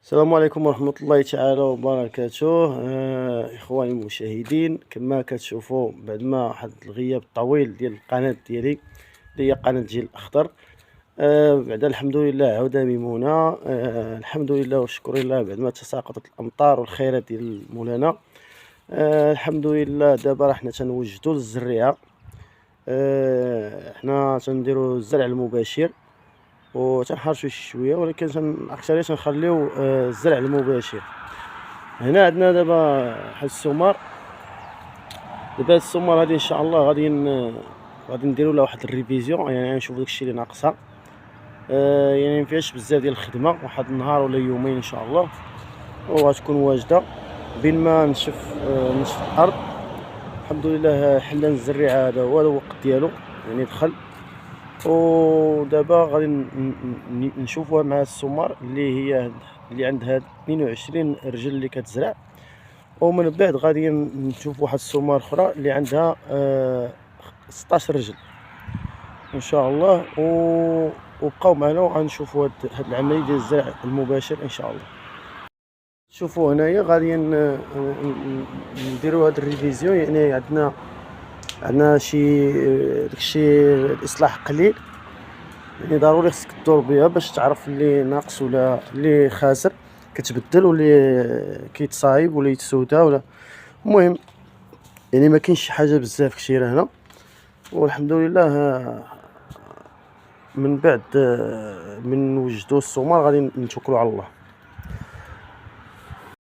السلام عليكم ورحمة الله تعالى وبركاته. إخواني المشاهدين، كما كتشوفوا بعد ما واحد الغياب طويل ديال القناة ديالي اللي هي قناة جيل الأخضر، بعد الحمد لله عودة ميمونة. الحمد لله والشكر لله بعد ما تساقطت الأمطار والخيرات ديال مولانا. الحمد لله دابا راه حنا تنوجدوا للزريعة. حنا تنديروا الزرع المباشر وتنحرشوا شي شويه، ولكن اكثريه تنخليو الزرع المباشر. هنا عندنا دابا واحد السمار. دابا هاد السمار هادي ان شاء الله غادي نديرو لها واحد الريفيزيون، يعني نشوفو داكشي اللي ناقصها. يعني مفيهاش بزاف ديال الخدمه، واحد النهار ولا يومين ان شاء الله وغتكون واجده بين ما نشف الارض. الحمد لله حلان الزريعه هذا هو الوقت ديالو، يعني دخل. ودابا غادي نشوفوها مع السمار اللي عندها 22 رجل اللي كتزرع، ومن بعد غادي نشوف واحد السمار اخرى اللي عندها 16 رجل ان شاء الله. وبقاو معنا وغنشوفوا هاد العمليه ديال الزرع المباشر ان شاء الله. شوفوا هنايا غادي نديروا هاد الريفيزيون، يعني عندنا شي داكشي الاصلاح قليل، يعني ضروري خصك تدور بها باش تعرف اللي ناقص ولا اللي خاسر، كتبدل واللي كيتصايب ولا يتسودا ولا. المهم يعني ما كاينش شي حاجه بزاف كثيره هنا، والحمد لله. من بعد من وجدوا السمار غادي نتوكلوا على الله.